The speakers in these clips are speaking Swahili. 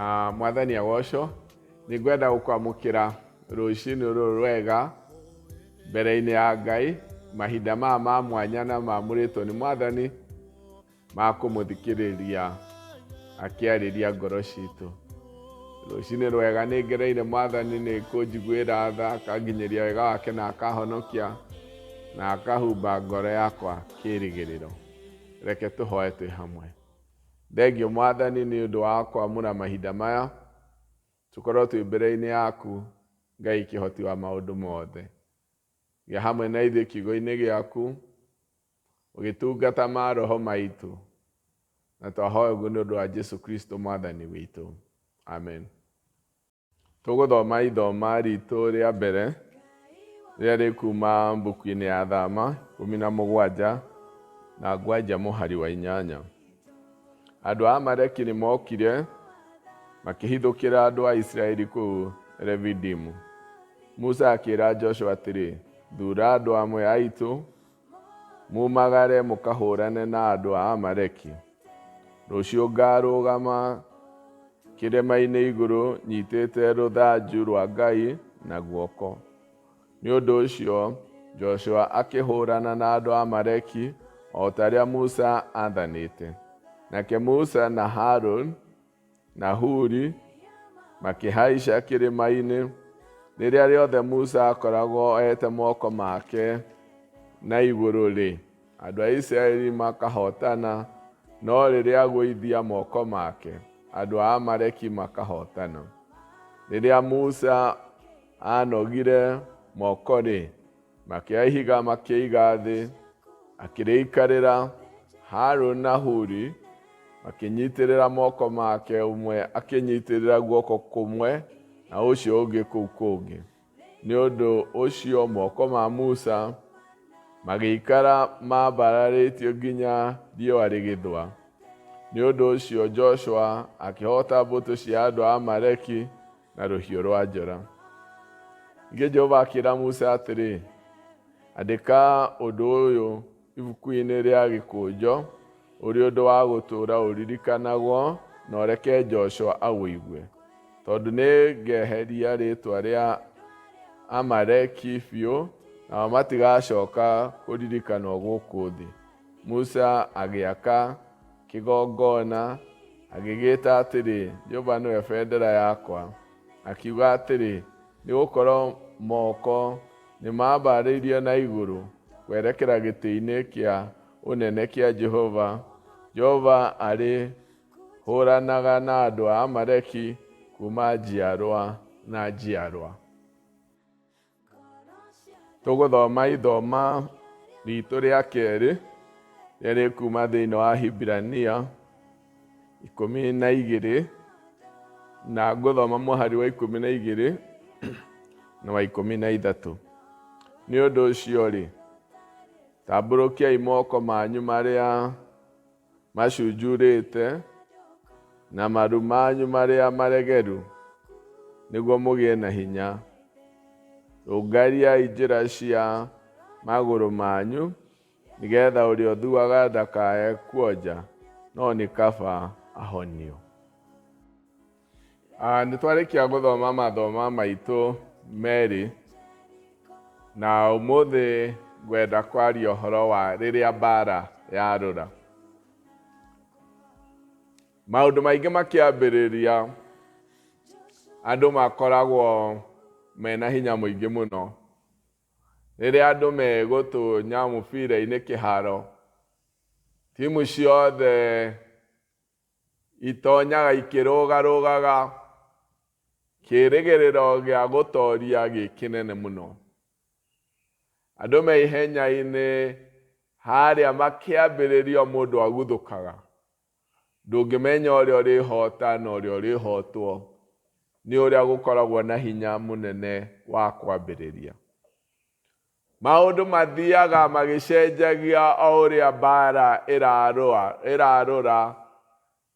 Mwathani agocwo nĩngwenda gũkwamũkĩra rũciinĩ rũrũ rwega mbere-inĩ ya Ngai, mahinda maya ma mwanya na maamũrĩtwo nĩ Mwathani ma kũmũthikĩrĩria akĩarĩria ngoro citũ. Rũciinĩ rwega nĩngereire Mwathani nĩ kũnjiguĩra tha, akanginyĩria wega wake na akahonokia na akahumba ngoro yakwa kĩĩrĩgĩrĩro. Reke tũhoe twĩ hamwe. Thengio Mwathani nĩ ũndũ wa kwamũra mahinda maya, tũkorwo twĩ mbere-inĩ yaku Ngai kĩhoti wa maũndũ mothe. Gĩa hamwe na ithuĩ kiugo-inĩ gĩaku, ũgĩtungata maroho maitũ, na twahoya ũguo nĩ ũndũ wa Jesũ Kristo Mwathani witũ. Amen. Tũgũthoma ithoma ritũ rĩa mbere rĩrĩa rĩkuma mbuku-inĩ ya Thama 17 na ngwanja mũhari wa 8. Andũ a Amaleki nĩ mokire makĩhithũkĩra andũ a Isiraeli kũu Refidimu. Musa akĩra Joshua atĩrĩ, thura andũ amwe aitũ mumagare mũkahũrane na andũ a Amaleki. Rũciũ ngarũgama kĩrĩma-inĩ igũrũ nyitĩte rũthanju rwa Ngai na guoko. Nĩ ũndũ ũcio Joshua akĩhũrana na andũ a Amaleki o tarĩa Musa athanĩte. Nake Musa na Harũni na Huri makĩhaica kĩrĩma-inĩ. Rĩrĩa rĩothe Musa akoragwo oete moko make na igũrũ-rĩ, andũ a Isiraeli makahotana, no rĩrĩa agũithia moko make, andũ a Amaleki makahotana. Rĩrĩa Musa anogire moko-rĩ, makĩoya ihiga makĩiga thĩ, akĩrĩikarĩra. Harũni na Huri makĩnyitĩrĩra moko make, ũmwe akĩnyitĩrĩra guoko kũmwe na ũcio ũngĩ kũu kũngĩ. Nĩ ũndũ ũcio moko ma Musa magĩikara mambararĩtio nginya riũa rĩgĩthũa. Nĩ ũndũ ũcio Joshua akĩhota mbũtũ cia andũ a Amaleki na rũhiũ rwa njora. Ningĩ Jehova akĩra Musa atĩrĩ, andĩka ũndũ ũyũ ibuku-inĩ rĩa gĩkũnjo, ũrĩ ũndũ wa gũtũũra ũririkanagwo, na ũreke Joshua awũigue, tondũ nĩngeheria rĩĩtwa rĩa Amaleki biũ, nao matigacoka kũririkanwo gũkũ thĩ. Musa agĩaka kĩgongona, agĩgĩĩta atĩrĩ, Jehova nĩwe bendera yakwa. Akiuga atĩrĩ, nĩgũkorwo moko nĩmambarĩirio na igũrũ kwerekera gĩtĩ-inĩ kĩa ũnene kĩa Jehova. Jehova arĩ hũranaga na andũ a Amaleki kuma njiarwa na njiarwa. Tũgũthoma ithoma ritũ rĩa kerĩ rĩrĩa rĩkuma thĩinĩ wa Hibirania 12 na ngũthoma mũhari wa 12 na wa 13. Nĩ ũndũ ũcio-rĩ, tambũrũkiai moko manyu marĩa macunjurĩte na maru manyu marĩa maregeru, nĩguo mũgĩe na hinya. Rũngariai njĩra cia magũrũ manyu, nĩgetha ũrĩa ũthuaga ndakae kuonja, no nĩ kaba ahonio. Nĩtwarĩkia gũthoma mathoma maitũ merĩ, na ũmũthĩ ngwenda kwaria ũhoro wa rĩrĩa mbara yarũra. Maũndũ maingĩ makĩambĩrĩria, andũ makoragwo mena hinya mũingĩ mũno. Rĩrĩa andũ megũtũnya mũbira-inĩ kĩharo, timu ciothe itonyaga ikĩrũgarũgaga, kĩĩrĩgĩrĩro gĩa gũtoria gĩ kĩnene mũno. Andũ me ihenya-inĩ harĩa makĩambĩrĩria mũndũ aguthũkaga. Ndũngĩmenya ũrĩa ũrĩhota na ũrĩa ũrĩhotwo, nĩ ũrĩa gũkoragwo na hinya mũnene wa kwambĩrĩria. Maũndũ mathiaga magĩcenjagia o ũrĩa mbara ĩrarũra,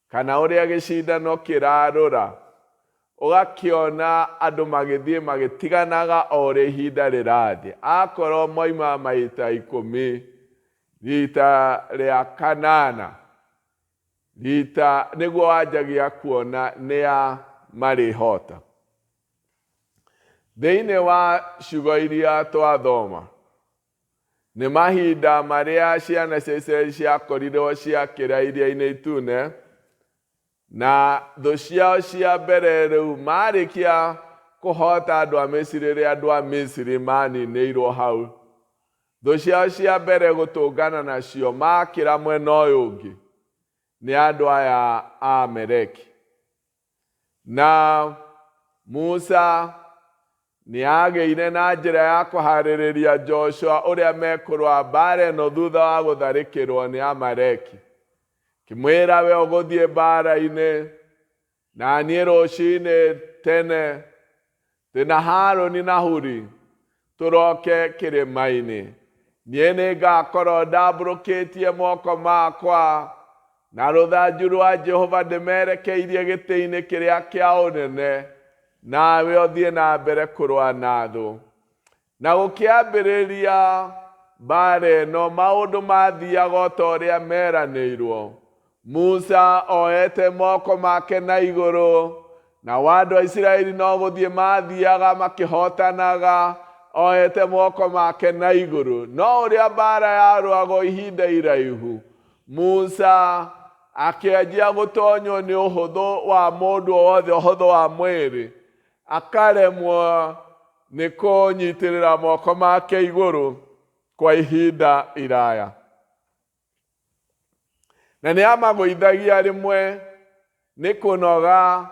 kana ũrĩa gĩcindano kĩrarũra. Ũgakĩona andũ magĩthiĩ magĩtiganaga o ũrĩa ihinda rĩrathiĩ. Akorwo moima maita 10, rita rĩa 8 rita nĩguo wanjagia kuona nĩa marĩhota. Thĩinĩ wa ciugo iria twathoma nĩ mahinda marĩa ciana cia Isiraeli ciakorirwo ciakĩra Iria-inĩ Itune, na thũ ciao cia mbere rĩu marĩkia kũhota andũ a Misiri rĩrĩa andũ a Misiri maninĩirwo hau. Thũ ciao cia mbere gũtũngana nacio makĩra mwena ũyũ ũngĩ nĩ andũ aya a Amaleki. Na Musa nĩ agĩire na njĩra ya kũharĩrĩria Joshua ũrĩa mekũrũa mbara ĩno thutha wa gũtharĩkĩrwo nĩ Amaleki. Kĩmwĩra we ũgũthiĩ mbara-inĩ, na niĩ rũciinĩ tene twĩna Harũni na Huri tũroke kĩrĩma-inĩ. Niĩ nĩngakorwo ndambũrũkĩtie moko makwa na rũthanju rwa Jehova ndĩmerekeirie gĩtĩ-inĩ kĩrĩa kĩa ũnene, nawe ũthiĩ na mbere kũrũa na thũ. Na gũkĩambĩrĩria mbara ĩno maũndũ mathiaga o ta ũrĩa meranĩirwo. Musa oete moko make na igũrũ, na andũ a Isiraeli no gũthiĩ mathiaga makĩhotanaga oete moko make na igũrũ. No ũrĩa mbara yarũagwo ihinda iraihu, Musa akĩanjia gũtonywo nĩ ũhũthũ wa mũndũ wothe, ũhũthũ wa mwĩrĩ, akaremwo nĩ kũnyitĩrĩra moko make igũrũ kwa ihinda iraya. Na nĩ amagũithagia rĩmwe nĩ kũnoga,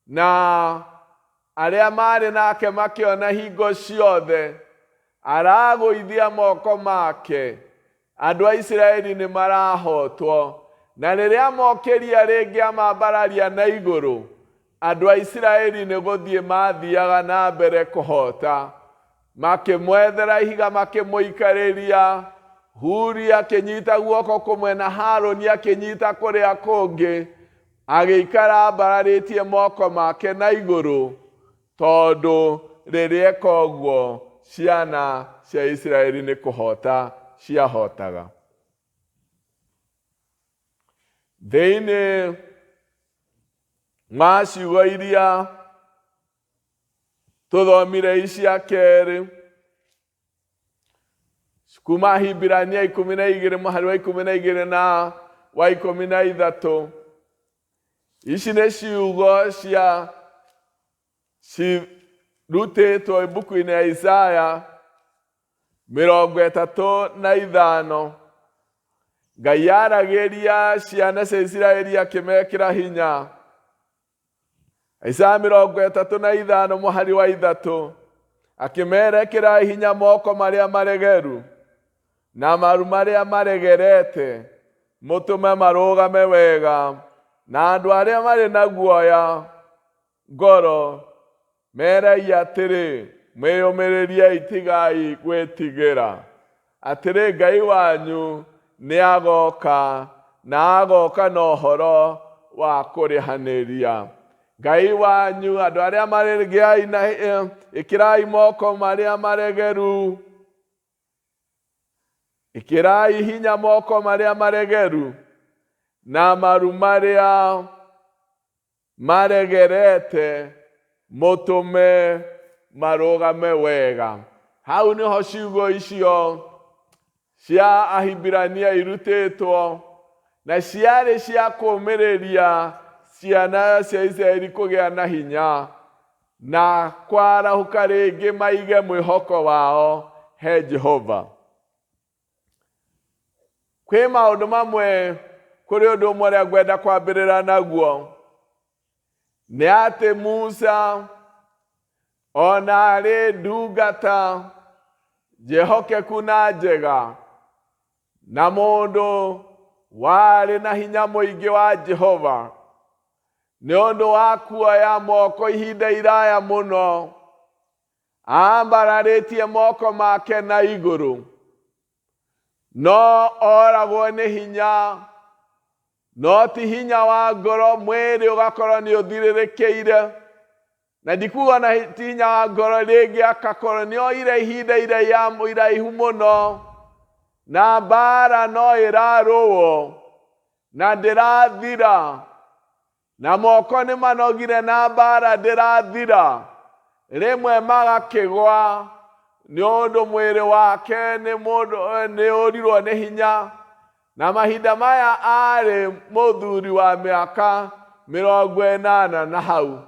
na arĩa marĩ nake makĩona hingo ciothe aragũithia moko make, andũ a Isiraeli nĩ marahotwo. Na rĩrĩa mokĩria rĩngĩ amambararia na igũrũ, andũ a Isiraeli nĩ gũthiĩ mathiaga na mbere kũhota. Makĩmwethera ihiga makĩmũikarĩria, Huri akĩnyita guoko kũmwe na Harũni akĩnyita kũrĩa kũngĩ, agĩikara ambararĩtie moko make na igũrũ, tondũ rĩrĩa eka ũguo ciana cia Isiraeli nĩ kũhota ciahotaga. Thĩinĩ wa ciugo iria tũthomire icia kerĩ, kuma Hibirania 12 mũhari wa 12 na wa 13, ici nĩ ciugo cirutĩtwo ibuku-inĩ ya Isaya 35. Ngai aragĩria ciana cia Isiraeli akĩmekĩra hinya. Isaya 35 mũhari wa 3, akĩmerekera hinya moko marĩa maregeru na maru marĩa maregerete, mũtũme marũgame wega. Na andũ arĩa marĩ na guoya ngoro meragia atĩrĩ, mwĩyũmĩrĩriei tigai gwĩtigĩra. Atĩrĩ, Ngai wanyu nĩ agoka, na agoka na ũhoro wa kũrĩhanĩria. Ngai wanyu, andũ arĩa marĩgiai na ĩkĩrai moko marĩa maregeru, ĩkĩrai hinya moko marĩa maregeru na maru marĩa maregerete, mũtũme marũgame wega. Hau nĩho ciugo icio cia Ahibirania irutĩtwo, na ciarĩ cia kũũmĩrĩria ciana cia Isiraeli kũgĩa na hinya na kwarahũka rĩngĩ maige mwĩhoko wao he Jehova. Kwĩ maũndũ mamwe, kũrĩ ũndũ ũmwe ũrĩa ngwenda kwambĩrĩra naguo, nĩ atĩ Musa ona arĩ ndungata njehokeku na njega, na mũndũ warĩ na hinya mũingĩ wa Jehova, nĩ ũndũ wa kuoya moko ihinda iraya mũno, ambararĩtie moko make na igũrũ, no oragwo nĩ hinya, no ti hinya wa ngoro, mwĩrĩ ũgakorwo nĩ ũthirĩrĩkĩire. Na ndikuga na ti hinya wa ngoro rĩngĩ, akakorwo nĩ oire ihinda iraihu mũno, na mbara no ĩrarũo, na ndĩrathira, na moko nĩ manogire na mbara ndĩrathira. Rĩmwe magakĩgwa nĩ ũndũ mwĩrĩ wake nĩ ũrirwo nĩ hinya, na mahinda maya arĩ mũthuri wa mĩaka 80 na hau.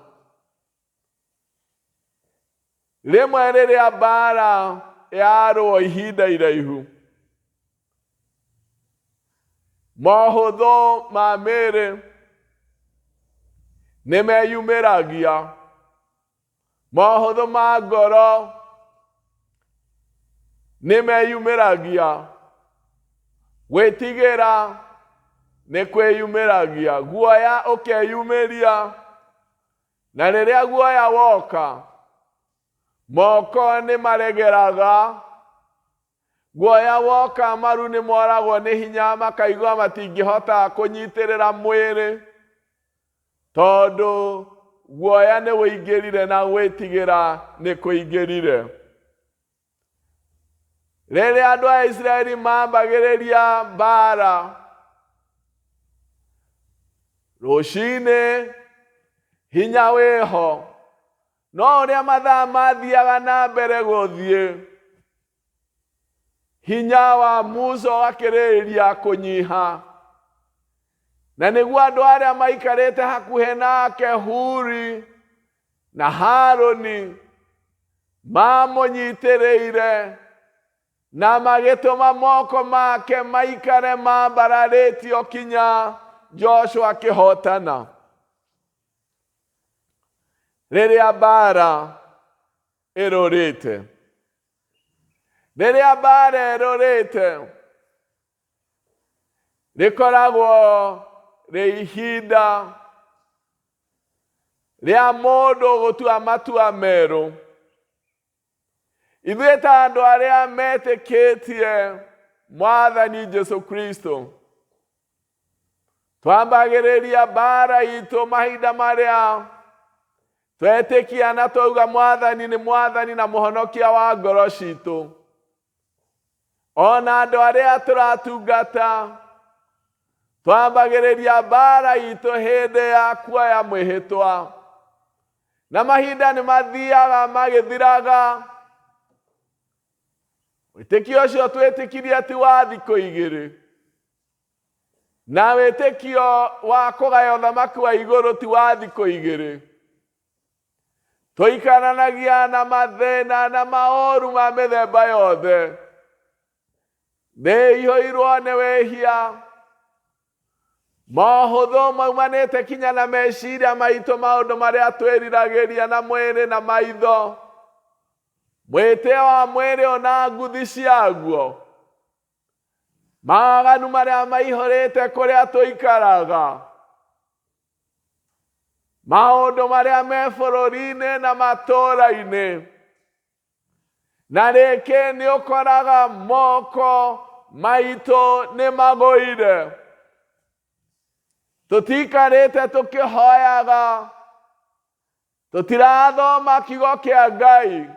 Rĩmwe rĩrĩa mbara yarũo ihinda iraihu, mohũthũ ma mĩĩrĩ nĩmeyumĩragia, mohũthũ ma ngoro nĩmeyumĩragia, gwĩtigĩra nĩ kwĩyumĩragia, guoya ũkeyumĩria, na rĩrĩa guoya woka moko nĩ maregeraga, guoya woka maru nĩ moragwo nĩ hinya, makaigua matingĩhota kũnyitĩrĩra mwĩrĩ, tondũ guoya nĩ wĩingĩrire na gwĩtigĩra nĩ kũingĩrire. Rĩrĩa andũ a Isiraeli mambagĩrĩria mbara, rũcinĩ hinya wĩho, no ũrĩa mathaa mathiaga na mbere gũthiĩ, hinya wa Musa ũgakĩrĩrĩria kũnyiha. Na nĩguo andũ arĩa maikarĩte hakuhĩ nake, Huri na Harũni, mamũnyitĩrĩire na magĩtũma moko make maikare mambararĩtio kinya Joshua akĩhotana. Rĩrĩa mbara ĩrũrĩte, rĩrĩa mbara ĩrũrĩte, rĩkoragwo rĩ ihinda rĩa mũndũ gũtua matua merũ. Ithuĩ ta andũ arĩa metĩkĩtie Mwathani Jesũ Kristo, twambagĩrĩria mbara itũ mahinda marĩa twetĩkia na twauga Mwathani nĩ Mwathani na mũhonokia wa ngoro citũ. Ona andũ arĩa tũratungata, twambagĩrĩria mbara itũ hĩndĩ ya kuoya mwĩhĩtwa, na mahinda nĩ mathiaga magĩthiraga. Wĩtĩkio ũcio twĩtĩkirie ti wa thikũ 2, na wĩtĩkio wa kũgaya ũthamaki wa igũrũ ti wa thikũ 2. Tũikaranagia na mathĩna na maũru ma mĩthemba yothe, nĩihũirwo nĩ wĩhia, mohũthũ maumanĩte kinya na meciria maitũ, maũndũ marĩa twĩriragĩria na mwĩrĩ na maitho, mwĩtĩo wa mwĩrĩ ona nguthi ciaguo, maganu marĩa maihũrĩte kũrĩa tũikaraga, maũndũ marĩa me bũrũri-inĩ na matũũra-inĩ. Na rĩngĩ nĩ ũkoraga moko maitũ nĩ magũire, tũtikarĩte tũkĩhoyaga, tũtirathoma kiugo kĩa Ngai.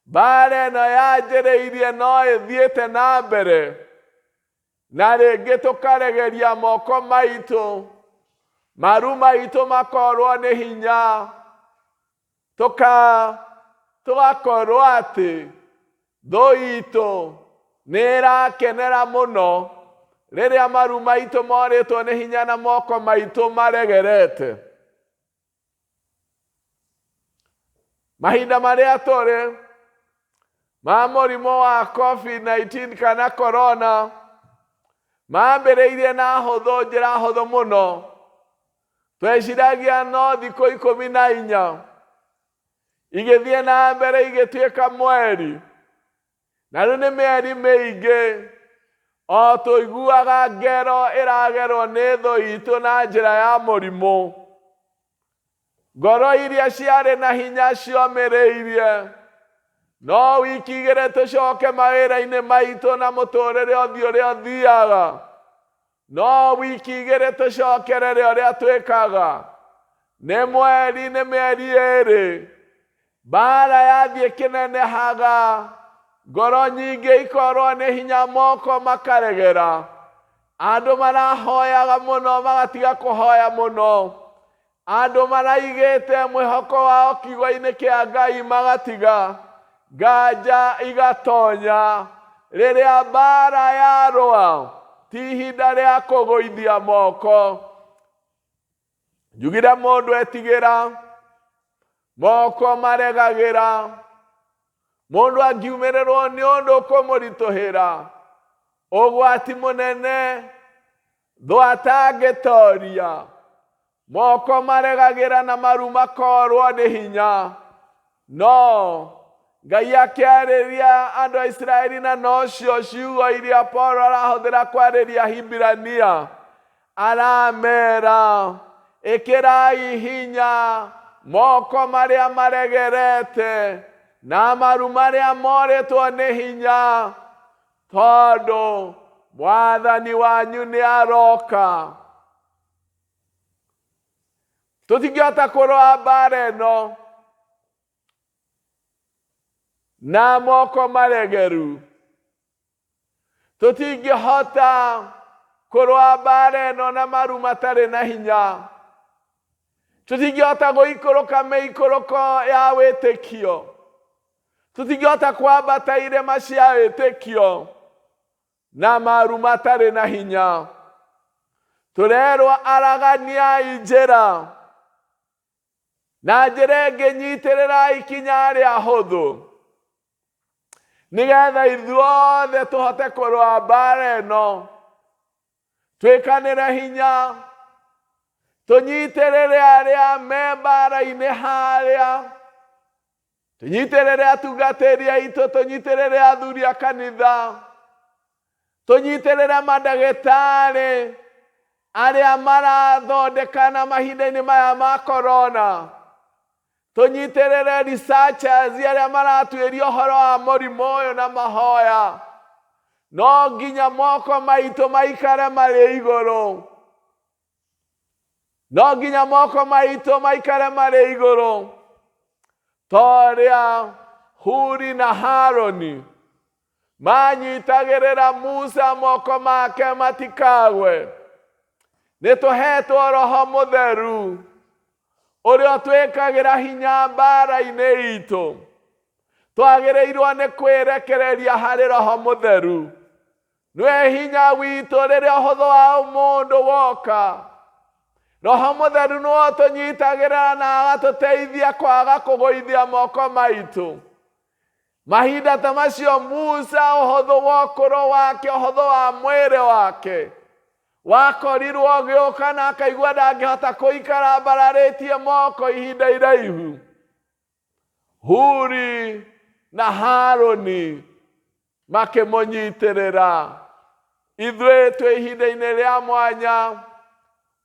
Mbara ĩno yanjĩrĩirie no ĩthiĩte na mbere, na rĩngĩ tũkaregeria moko maitũ, maru maitũ makorwo nĩ hinya, tũgakorwo atĩ thũ itũ nĩ ĩrakenera mũno rĩrĩa maru maitũ morĩtwo nĩ hinya na moko maitũ maregerete. Mahinda marĩa tũrĩ ma mũrimũ wa COVID-19 kana corona mambĩrĩirie na njĩra hũthũ mũno. Tweciragia no thikũ 14 igĩthiĩ na mbere igĩtuĩka mweri, na rĩu nĩ mĩeri mĩingĩ, o tũiguaga ngero ĩragerwo nĩ thũ itũ na njĩra ya mũrimũ. Ngoro iria ciarĩ na hinya ciomĩrĩirie, no wiki 2 tũcoke mawĩra-inĩ maitũ na mũtũrĩre ũthiĩ ũrĩa ũthiaga, no wiki 2 tũcokerere ũrĩa twĩkaga. Nĩ mweri, nĩ mĩeri 2, mbara yathiĩ kĩnenehaga, ngoro nyingĩ ikorwo nĩ hinya, moko makaregera, Andũ marahoyaga mũno magatiga kũhoya mũno. Andũ maraigĩte mwĩhoko wao kiugo-inĩ kĩa Ngai magatiga. Nganja igatonya. Rĩrĩa mbara yarũa ti ihinda rĩa kũgũithia moko. Njugire mũndũ etigĩra, moko maregagĩra. Mũndũ angiumĩrĩrwo nĩ ũndũ ũkũmũritũhĩra, ũgwati mũnene, thũ atangĩtoria, moko maregagĩra na maru makorwo nĩ hinya. No Ngai akĩarĩria andũ a Isiraeli na nocio ciugo iria Paulo arahũthĩra kwarĩria Hibirania, aramera ĩkĩrai hinya moko marĩa maregerete na maru marĩa morĩtwo nĩ hinya, tondũ Mwathani wanyu nĩ aroka. Tũtingĩhota kũrũa mbara ĩno na moko maregeru. Tũtingĩhota kũrũa mbara ĩno na maru matarĩ na hinya. Tũtingĩhota gũikũrũka mĩikũrũko ya wĩtĩkio. Tũtingĩhota kwambata irĩma cia wĩtĩkio na maru matarĩ na hinya. Tũrerwo araganiai njĩra, na njĩra ĩngĩ nyitĩrĩrai ikinya rĩa hũthũ, nĩgetha ithuothe tũhote kũrũa mbara ĩno. Twĩkanĩre hinya, tũnyitĩrĩre arĩa me mbara-inĩ harĩa, tũnyitĩrĩre atungatĩri aitũ, tũnyitĩrĩre athuri a kanitha, tũnyitĩrĩre mandagĩtarĩ arĩa marathondekana mahinda-inĩ maya ma corona, tũnyitĩrĩre researchers arĩa maratuĩria ũhoro wa mũrimũ ũyũ na mahoya. No nginya moko maitũ maikare marĩ igũrũ. No nginya moko maitũ maikare marĩ igũrũ. Torĩa Huri na Haroni manyitagĩrĩra Musa moko make matikagwe. Nĩtũhetwo Roho Mũtheru ũrĩa twĩkagĩra hinya mbara-inĩ itũ. Twagĩrĩirwo nĩ kwĩrekereria harĩ Roho Mũtheru. Nĩwe hinya witũ rĩrĩa ũhũthũ wa mũndũ woka. Roho Mũtheru nĩwe ũtũnyitagĩrĩra na agatũteithia kwaga kũgũithia moko maitũ. Mahinda ta macio Musa, ũhũthũ wa ũkũrũ wake, ũhũthũ wa mwĩrĩ wake, wakorirwo agĩũka na akaigua ndangĩhota kũikara mbararĩtie moko ihinda iraihu. Huri na Haroni makĩmũnyitĩrĩra. Ithuĩ twĩ ihinda-inĩ rĩa mwanya,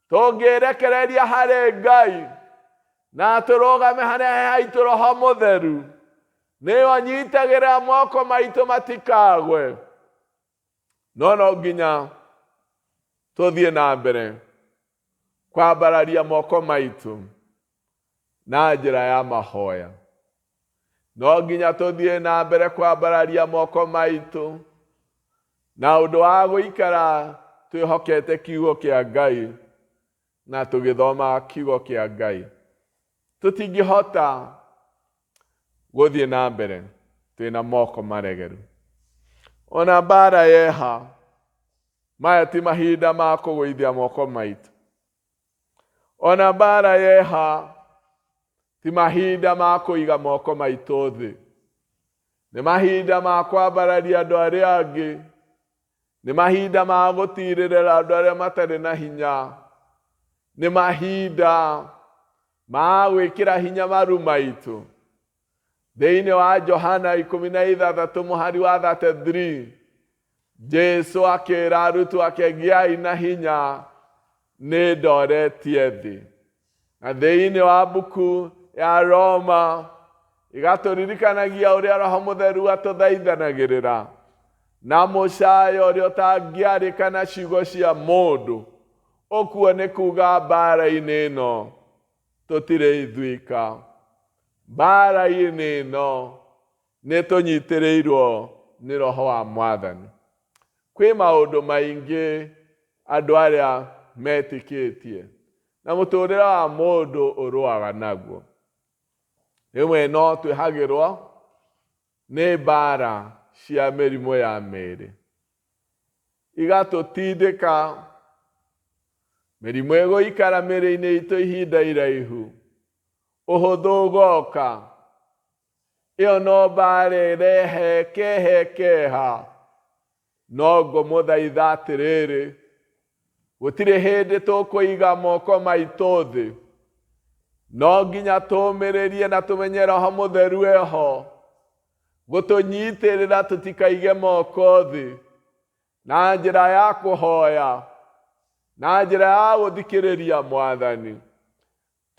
tũngĩrekereria harĩ Ngai na tũrũgame harĩa haitũ Roho Mũtheru, nĩwe anyitagĩrĩra moko maitũ matikagwe. No nginya tũthiĩ na mbere kwambararia moko maitũ na njĩra ya mahoya. No nginya tũthiĩ na mbere kwambararia moko maitũ na ũndũ wa gũikara twĩhokete kiugo kĩa Ngai na tũgĩthoma kiugo kĩa Ngai. Tũtingĩhota gũthiĩ na mbere twĩna moko maregeru. Ona mbara yeha, maya ti mahinda ma kũgũithia moko maitũ. Ona mbara yeha, ti mahinda ma kũiga moko maitũ thĩ. Nĩ mahinda ma kwambararia andũ arĩa angĩ. Nĩ mahinda ma gũtirĩrĩra andũ arĩa matarĩ na hinya. Nĩ mahinda ma gwĩkĩra hinya maru maitũ. Thĩinĩ wa Johana 16 mũhari wa 33, Jesu akĩra arutwo ake, gĩai na hinya, nĩ ndoretie thĩ. Na thĩinĩ wa buku ya Roma igatũririkanagia ũrĩa Roho Mũtheru atũthaithanagĩrĩra na mũcaayo ũrĩa ũtangĩarĩka na ciugo cia mũndũ. Ũkuo nĩ kuuga mbara-inĩ ĩno tũtirĩ ithuĩka. Mbara-inĩ ĩno nĩ tũnyitĩrĩirwo nĩ Roho wa Mwathani. Kwĩ maũndũ maingĩ andũ arĩa metĩkĩtie na mũtũũrĩre wa mũndũ ũrũaga naguo. Rĩmwe no twĩhagĩrwo nĩ mbara cia mĩrimũ ya mĩĩrĩ, igatũtindĩka, mĩrimũ ĩgũikara mĩĩrĩ-inĩ itũ ihinda iraihu, ũhũthũ ũgoka. Ĩyo no mbara ĩrehe keha, no ngũmũthaitha atĩrĩrĩ, gũtirĩ hĩndĩ tũkũiga moko maitũ thĩ, no nginya tũmĩrĩrie na tũmenye Roho Mũtheru eho gũtũnyitĩrĩra tũtikaige moko thĩ, na njĩra ya kũhoya, na njĩra ya gũthikĩrĩria Mwathani.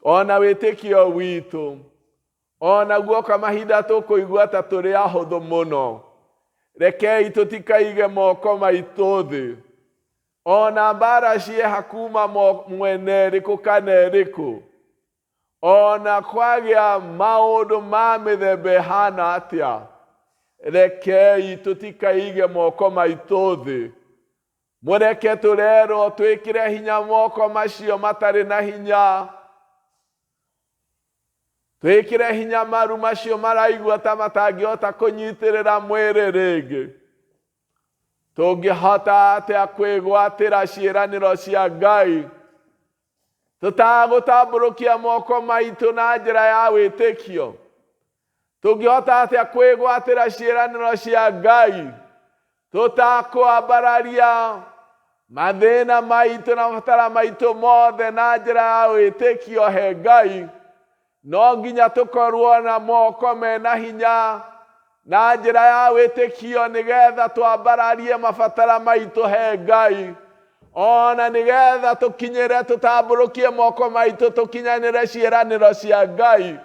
Ona wĩtĩkio witũ, ona guoka mahinda tũkũigua ta tũrĩ ahũthũ mũno, rekei tũtikaige moko maitũ thĩ. Ona mbara cieha kuma mwena ĩrĩkũ kana ĩrĩkũ, ona kwagĩa maũndũ ma mĩthemba ĩhana atĩa, rekei tũtikaige moko maitũ thĩ. Mũreke tũrerwo twĩkĩre hinya moko macio matarĩ na hinya, twĩkĩre hinya maru macio maraigua ta matangĩhota kũnyitĩrĩra mwĩrĩ rĩngĩ. Tũngĩhota atĩa kwĩgwatĩra ciĩranĩro cia Ngai tũtagũtambũrũkia moko maitũ na njĩra ya wĩtĩkio? Tũngĩhota atĩa kwĩgwatĩra ciĩranĩro cia Ngai tũtakwambararia mathĩna maitũ na mabatara maitũ mothe na njĩra ya wĩtĩkio he Ngai? No nginya tũkorwo na moko mena hinya na njĩra ya wĩtĩkio nĩgetha twambararie mabatara maitũ he Ngai, ona nĩgetha tũkinyĩre tũtambũrũkie moko maitũ tũkinyanĩre ciĩranĩro cia Ngai.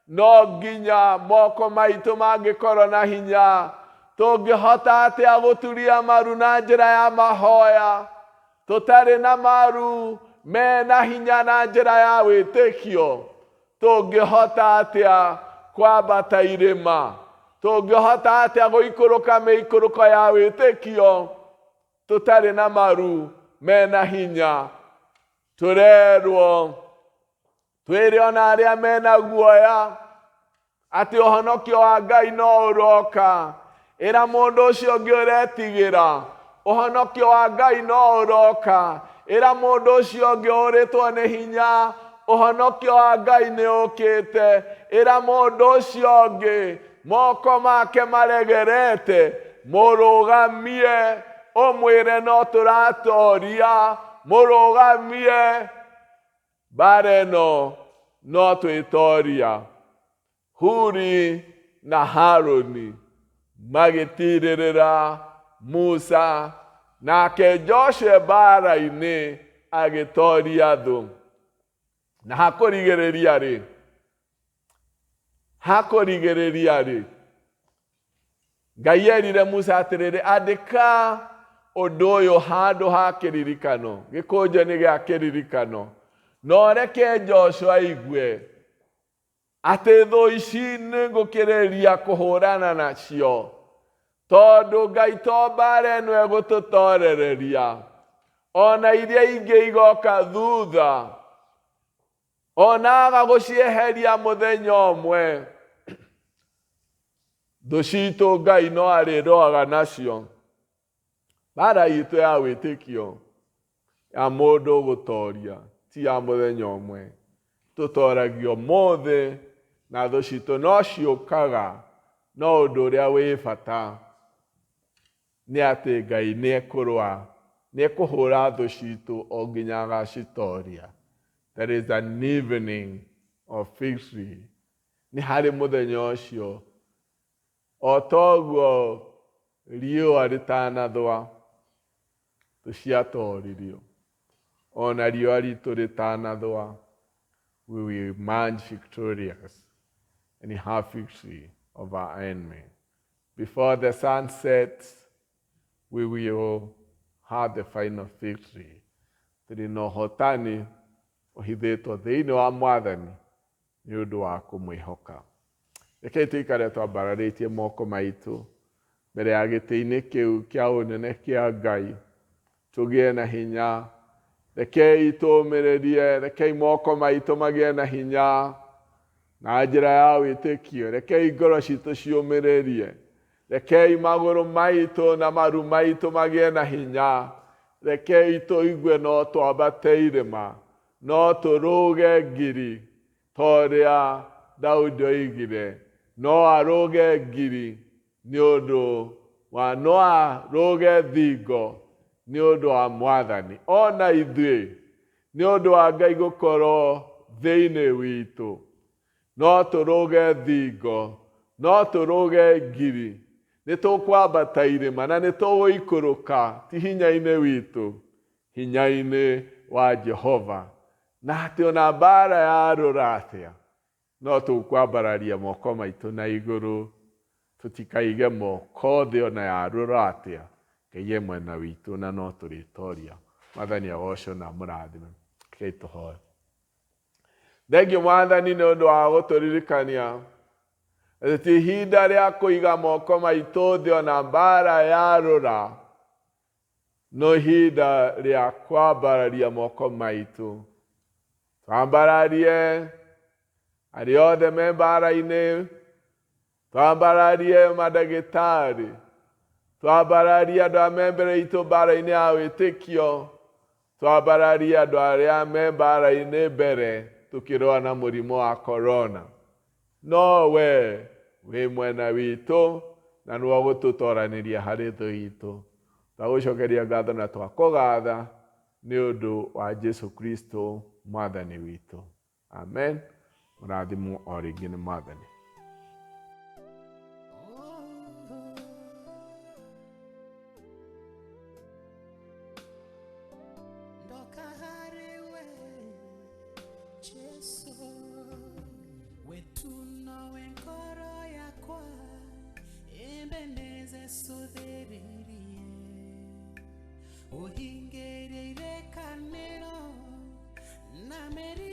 No nginya moko maitũ mangĩkorwo na hinya, tũngĩhota atĩa gũturia maru na njĩra ya mahoya tũtarĩ na maru mena hinya na njĩra ya wĩtĩkio? Tũngĩhota atĩa kwambata irĩma? Tũngĩhota atĩa gũikũrũka mĩikũrũko ya wĩtĩkio tũtarĩ na maru mena hinya? Tũrerwo twĩre ona arĩa mena guoya atĩ ũhonokio wa Ngai no ũroka. Ĩra mũndũ ũcio ũngĩ ũretigĩra, ũhonokio wa Ngai no ũroka. Ĩra mũndũ ũcio ũngĩ ũrĩtwo nĩ hinya, ũhonokio wa Ngai nĩ ũkĩte. Ĩra mũndũ ũcio ũngĩ moko make maregerete, mũrũgamie ũmwĩre no tũratoria, mũrũgamie, mbara ĩno no twĩtoria. Huri na Harũni magĩtirĩrĩra Musa, nake Joshua mbara-inĩ agĩtoria thũ. Na hakũrigĩrĩria rĩ, Ngai erire Musa atĩrĩrĩ, andĩka ũndũ ũyũ handũ ha kĩririkano, gĩkũnjo-inĩ gĩa kĩririkano, no reke Joshua aigue atĩ thũ ici nĩngũkĩrĩria kũhũrana nacio, tondũ Ngai to mbara ĩno egũtũtorereria, ona iria ingĩ igoka thutha, onaga gũcieheria mũthenya ũmwe, thũ citũ Ngai no arĩroaga nacio. Mbara itũ ya wĩtĩkio ya mũndũ gũtoria ti ya mũthenya ũmwe, tũtoragio mothe na thũ citũ no ciũkaga. No ũndũ ũrĩa wĩ bata nĩ atĩ Ngai nĩekũhũra thũ citũ o nginya agacitoria. There is an evening of victory. Nĩ harĩ mũthenya ũcio, o toguo riũa rĩtanathũa tũciatoririo, ona riũa ritũ rĩtanathũa, we will emerge victorious and have victory over our enemy. Before the sun sets, we will have the final victory. Tũrĩ na ũhotani ũhithĩtwo thĩinĩ wa Mwathani nĩ ũndũ wa kũmwĩhoka. Rekei tũikare twambararĩtie moko maitũ mbere ya gĩtĩ-inĩ kĩu kĩa ũnene kĩa Ngai, tugie na hinya. Rekei tũũmĩrĩrie, rekei moko maitũ magĩe na hinya na njĩra ya wĩtĩkio. Rekei ngoro citũ ciũmĩrĩrie. Rekei magũrũ maitũ na maru maitũ magĩe na hinya. Rekei tũigue no twambate irĩma, no tũrũge ngiri ta ũrĩa Daudi oigire. No arũge ngiri nĩ ũndũ wa no arũge thingo nĩ ũndũ wa Mwathani. Ona ithuĩ nĩ ũndũ wa Ngai gũkorwo thĩinĩ witũ, no tũrũge thingo, no tũrũge ngiri. Nĩ tũkwambata irĩma na nĩ tũgũikũrũka, ti hinya-inĩ witũ, hinya-inĩ wa Jehova. Na atĩ ona mbara yarũra atĩa, no tũkwambararia moko maitũ na igũrũ, tũtikaige moko thĩ ona yarũra atĩa. Ngai e mwena witũ na no tũrĩtoria. Mwathani agocwo na mũrathime. Rekei tũhoe. Thengiũ Mwathani nĩ ũndũ wa gũtũririkania atĩ ti ihinda rĩa kũiga moko maitũ thĩ ona mbara yarũra, no ihinda rĩa kwambararia moko maitũ. Twambararie arĩa othe me mbara-inĩ, twambararie mandagĩtarĩ, twambararie andũ arĩa me mbere itũ mbara-inĩ ya wĩtĩkio, twambararie andũ arĩa me mbara-inĩ mbere tũkĩrũa na mũrimũ wa corona. No we wĩ mwena witũ na nĩwe gũtũtoranĩria harĩ thũ itũ. Twagũcokeria ngatho na twakũgatha nĩ ũndũ wa Jesu Kristo Mwathani witũ. Amen. Mũrathimwo o rĩngĩ nĩ Mwathani. Ohingereire kanero na meri